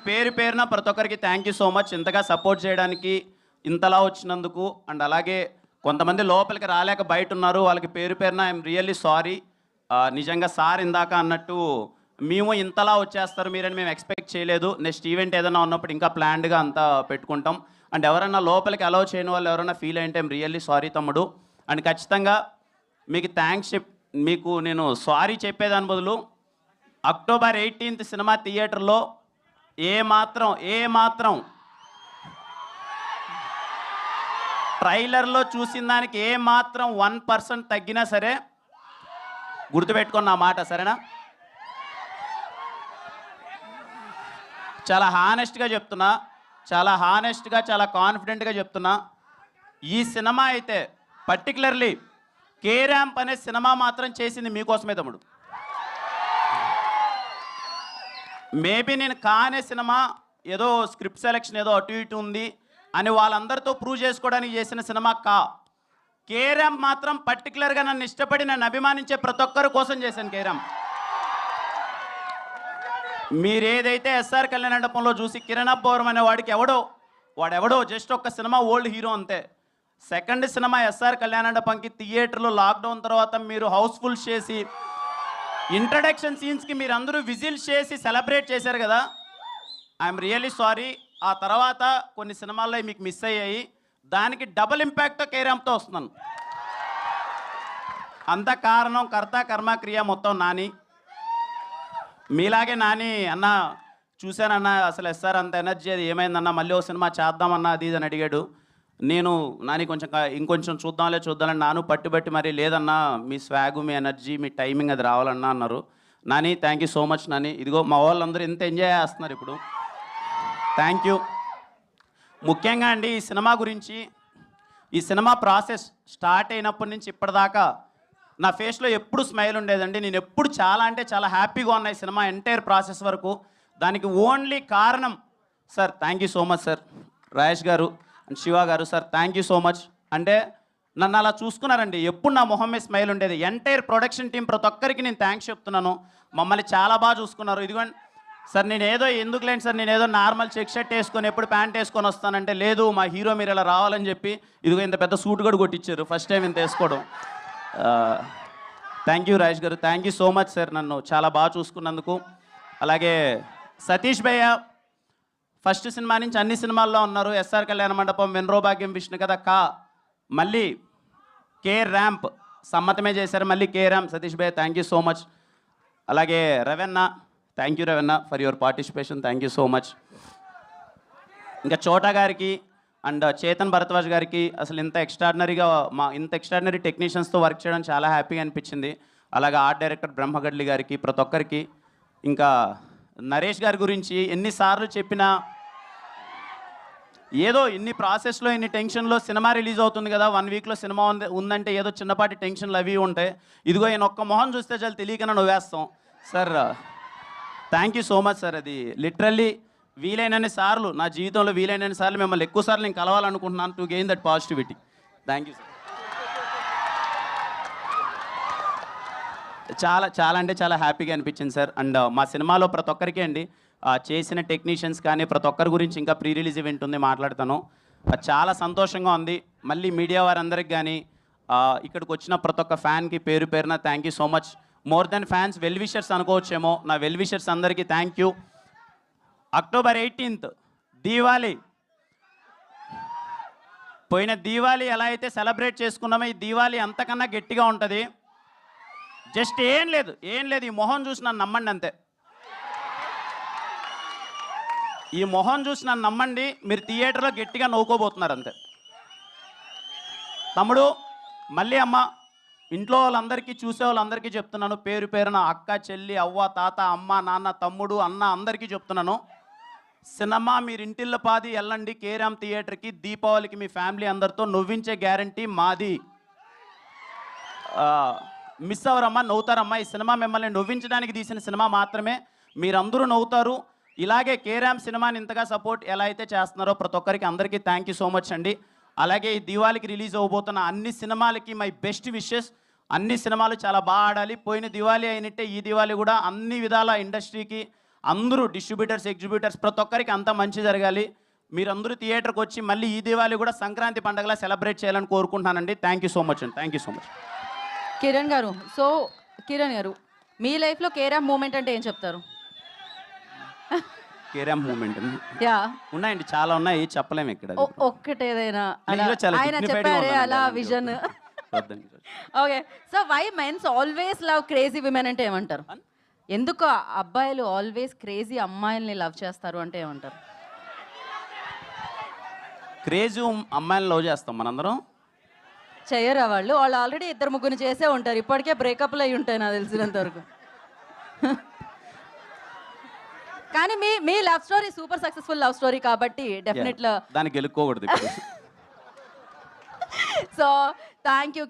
పేరు పేరున ప్రతి ఒక్కరికి థ్యాంక్ యూ సో మచ్ ఇంతగా సపోర్ట్ చేయడానికి, ఇంతలా వచ్చినందుకు. అండ్ అలాగే కొంతమంది లోపలికి రాలేక బయట ఉన్నారు, వాళ్ళకి పేరు పేరున ఐఎమ్ రియల్లీ సారీ. నిజంగా సార్ ఇందాక అన్నట్టు మేము ఇంతలా వచ్చేస్తారు మీరని మేము ఎక్స్పెక్ట్ చేయలేదు. నెక్స్ట్ ఈవెంట్ ఏదైనా ఉన్నప్పుడు ఇంకా ప్లాన్డ్గా అంతా పెట్టుకుంటాం. అండ్ ఎవరైనా లోపలికి అలౌ చేయని వాళ్ళు ఎవరైనా ఫీల్ అయ్యింటే ఐఎమ్ రియల్లీ సారీ తమ్ముడు. అండ్ ఖచ్చితంగా మీకు థ్యాంక్స్ మీకు నేను సారీ చెప్పేదాని బదులు అక్టోబర్ 18th సినిమా థియేటర్లో ఏ మాత్రం ట్రైలర్లో చూసిన దానికి ఏ మాత్రం 1% తగ్గినా సరే గుర్తుపెట్టుకున్న మాట, సరేనా? చాలా హానెస్ట్గా చెప్తున్నా, చాలా కాన్ఫిడెంట్గా చెప్తున్నా. ఈ సినిమా అయితే పర్టికులర్లీ కే ర్యాంప్ అనే సినిమా మాత్రం చేసింది మీకోసమే తమ్ముడు. మేబీ నేను కానే సినిమా ఏదో స్క్రిప్ట్ సెలెక్షన్ ఏదో అటు ఇటు ఉంది అని వాళ్ళందరితో ప్రూవ్ చేసుకోవడానికి చేసిన సినిమా కే ర్యాంప్ మాత్రం పర్టికులర్గా నన్ను ఇష్టపడి నన్ను అభిమానించే ప్రతి ఒక్కరి కోసం చేశాను కే ర్యాంప్. మీరు ఏదైతే ఎస్ఆర్ కళ్యాణ మండపంలో చూసి కిరణ్ అబ్బవరం అనే వాడెవడో జస్ట్ ఒక్క సినిమా ఓల్డ్ హీరో అంతే. సెకండ్ సినిమా ఎస్ఆర్ కళ్యాణ మండపంకి థియేటర్లో లాక్డౌన్ తర్వాత మీరు హౌస్ఫుల్ చేసి ఇంట్రడక్షన్ సీన్స్కి మీరు అందరూ విజిల్స్ చేసి సెలబ్రేట్ చేశారు కదా, ఐఎమ్ రియల్లీ సారీ. ఆ తర్వాత కొన్ని సినిమాల్లో మీకు మిస్ అయ్యాయి, దానికి డబుల్ ఇంపాక్ట్తో కే ర్యాంప్తో వస్తున్నాను. అంత కారణం కర్త కర్మ క్రియ మొత్తం నాని. మీలాగే నాని అన్న చూశానన్నా అసలు ఎస్ఆర్ అంత ఎనర్జీ అది ఏమైందన్నా, మళ్ళీ ఓ సినిమా చేద్దామన్నా అది ఇది అని అడిగాడు. నేను నాని ఇంకొంచెం చూద్దామని నాను పట్టుబట్టి మరి లేదన్నా మీ స్వాగు మీ ఎనర్జీ మీ టైమింగ్ అది రావాలన్నా అన్నారు. Nani thank you so much Nani. ఇదిగో మా వాళ్ళందరూ ఎంత ఎంజాయ్ చేస్తున్నారు ఇప్పుడు, థ్యాంక్ యూ. ముఖ్యంగా అండి ఈ సినిమా గురించి, ఈ సినిమా ప్రాసెస్ స్టార్ట్ అయినప్పటి నుంచి ఇప్పటిదాకా నా ఫేస్లో ఎప్పుడు స్మైల్ ఉండేదండి. నేను ఎప్పుడు చాలా హ్యాపీగా ఉన్నా ఈ సినిమా ఎంటైర్ ప్రాసెస్ వరకు. దానికి ఓన్లీ కారణం sir, thank you so much sir, Rajesh గారు అండ్ శివ గారు sir, thank you so much. అంటే నన్ను అలా చూసుకున్నారండి, ఎప్పుడు నా మొహం మీద స్మైల్ ఉండేది. ఎంటైర్ ప్రొడక్షన్ టీం ప్రతి ఒక్కరికి నేను థ్యాంక్స్ చెప్తున్నాను, మమ్మల్ని చాలా బాగా చూసుకున్నారు. ఇదిగోండి సార్, ఎందుకులేండి సార్, నేను ఏదో నార్మల్ చెక్ షర్ట్ వేసుకొని ఎప్పుడు ప్యాంట్ వేసుకొని వస్తానంటే, లేదు మా హీరో మీరు ఇలా రావాలని చెప్పి ఇదిగో ఇంత పెద్ద సూట్ కూడా కొట్టించారు ఫస్ట్ టైం ఇంత వేసుకోవడం. థ్యాంక్ యూ రాజేష్ గారు, thank you so much sir, నన్ను చాలా బాగా చూసుకున్నందుకు. అలాగే సతీష్ భయ్య ఫస్ట్ సినిమా నుంచి అన్ని సినిమాల్లో ఉన్నారు. ఎస్ఆర్ కళ్యాణ మండపం, వెన్రో భాగ్యం, విష్ణు కథ, మళ్ళీ కే ర్యాంప్ సమ్మతమే చేశారు, మళ్ళీ కే ర్యాంప్. సతీష్ భయ్య థ్యాంక్ యూ సో మచ్. అలాగే Ravenna, thank you Ravenna for your participation, thank you so much. ఇంకా చోటా గారికి అండ్ చేతన్ భరద్వాజ్ గారికి అసలు ఇంత ఎక్స్ట్రాడినరీ టెక్నీషియన్స్తో వర్క్ చేయడం చాలా హ్యాపీగా అనిపించింది. అలాగే ఆర్ట్ డైరెక్టర్ బ్రహ్మగడ్లి గారికి, ప్రతి ఒక్కరికి. ఇంకా నరేష్ గారి గురించి ఎన్నిసార్లు చెప్పినా ఏదో ఇన్ని ప్రాసెస్లో ఇన్ని టెన్షన్లో సినిమా రిలీజ్ అవుతుంది కదా, 1 వీక్లో సినిమా ఉందంటే ఏదో చిన్నపాటి టెన్షన్లు అవి ఉంటాయి. ఇదిగో ఈయన ఒక్క మొహం చూస్తే చాలా తెలియకనే నవ్వేస్తాం sir. Thank you so much sir. అది లిటరల్లీ వీలైనన్ని సార్లు నా జీవితంలో వీలైనన్ని సార్లు మిమ్మల్ని ఎక్కువ సార్లు నేను కలవాలనుకుంటున్నాను to gain that positivity. Thank you sir. చాలా హ్యాపీగా అనిపించింది సార్. అండ్ మా సినిమాలో ప్రతి ఒక్కరికి అండి చేసిన టెక్నీషియన్స్ కానీ ప్రతి ఒక్కరి గురించి ఇంకా ప్రీ రిలీజ్ ఈవెంట్ ఉంది, మాట్లాడతాను. చాలా సంతోషంగా ఉంది. మళ్ళీ మీడియా వారందరికి కానీ ఇక్కడికి వచ్చిన ప్రతి ఒక్క ఫ్యాన్కి పేరు పేరున thank you so much. More than fans, well wishers అనుకోవచ్చేమో. నా వెల్ విషర్స్ అందరికీ thank you. October 18th Diwali, పోయిన దీవాలి ఎలా అయితే సెలబ్రేట్ చేసుకున్నామో ఈ దీవాలి అంతకన్నా గట్టిగా ఉంటుంది. జస్ట్ ఏం లేదు ఈ మొహం చూసి నన్ను నమ్మండి అంతే. ఈ మొహం చూసి నన్ను నమ్మండి, మీరు థియేటర్లో గట్టిగా నవ్వుకోబోతున్నారు అంతే. తమ్ముడు మళ్ళీ అమ్మ, ఇంట్లో వాళ్ళందరికీ చూసే వాళ్ళందరికీ చెప్తున్నాను, పేరు పేరున అక్క చెల్లి అవ్వ తాత అమ్మ నాన్న తమ్ముడు అన్న అందరికీ చెప్తున్నాను, సినిమా మీరు ఇంటిల్లో పాది వెళ్ళండి కే ర్యాంప్ థియేటర్కి. దీపావళికి మీ ఫ్యామిలీ అందరితో నవ్వించే గ్యారంటీ మాది. మిస్ అవ్వరమ్మా, నవ్వుతారమ్మా. ఈ సినిమా మిమ్మల్ని నవ్వించడానికి తీసిన సినిమా మాత్రమే, మీరందరూ నవ్వుతారు. ఇలాగే కే ర్యాంప్ సినిమాని ఇంతగా సపోర్ట్ ఎలా అయితే చేస్తున్నారో ప్రతి ఒక్కరికి అందరికీ థ్యాంక్ యూ సో మచ్ అండి. అలాగే ఈ దివాళీకి రిలీజ్ అవ్వబోతున్న అన్ని సినిమాలకి మై బెస్ట్ విషెస్. అన్ని సినిమాలు చాలా బాగా ఆడాలి. పోయిన దివాళీ అయినట్టే ఈ దివాళీ కూడా అన్ని విధాల ఇండస్ట్రీకి అందరూ డిస్ట్రిబ్యూటర్స్, ఎగ్జిబ్యూటర్స్ ప్రతి ఒక్కరికి అంతా మంచి జరగాలి. మీరందరూ థియేటర్కి వచ్చి మళ్ళీ ఈ దివాళీ కూడా సంక్రాంతి పండుగలా సెలబ్రేట్ చేయాలని కోరుకుంటున్నానండి. థ్యాంక్ యూ సో మచ్ అండి. Thank you so much. Kiran గారు, సో కిరణ్ గారు, మీ లైఫ్లో కేరామ్ మూమెంట్ అంటే ఏం చెప్తారు? కేరామ్ మూమెంట్ యా, ఉన్నాయండి, చాలా ఉన్నాయి, చెప్పలేము ఇక్కడ. ఒక్కటేదైనా ఈరోజు చాలా ఆయన dignified గా చెప్పారే ఉన్నానండి అలా అలాంటి విజన్. వద్దండి. Okay, so why men's always love crazy women అంటే ఏమంటారు? ఎందుకు అబ్బాయిలు ఆల్వేస్ క్రేజీ అమ్మాయిల్ని లవ్ చేస్తారు అంటే ఏమంటారు? క్రేజీ అమ్మాయిని లవ్ చేస్తాం మనందరం. చెయ్యరా వాళ్ళు ఆల్రెడీ ఇద్దరు ముగ్గురు చేసే ఉంటారు, ఇప్పటికే బ్రేకప్లు అయి ఉంటాయి నాకు తెలిసినంత వరకు. కానీ మీ love story super successful love story కాబట్టి డెఫినెట్లీ దానికి గెలుక్కోకూడదు ఇప్పుడు. So thank you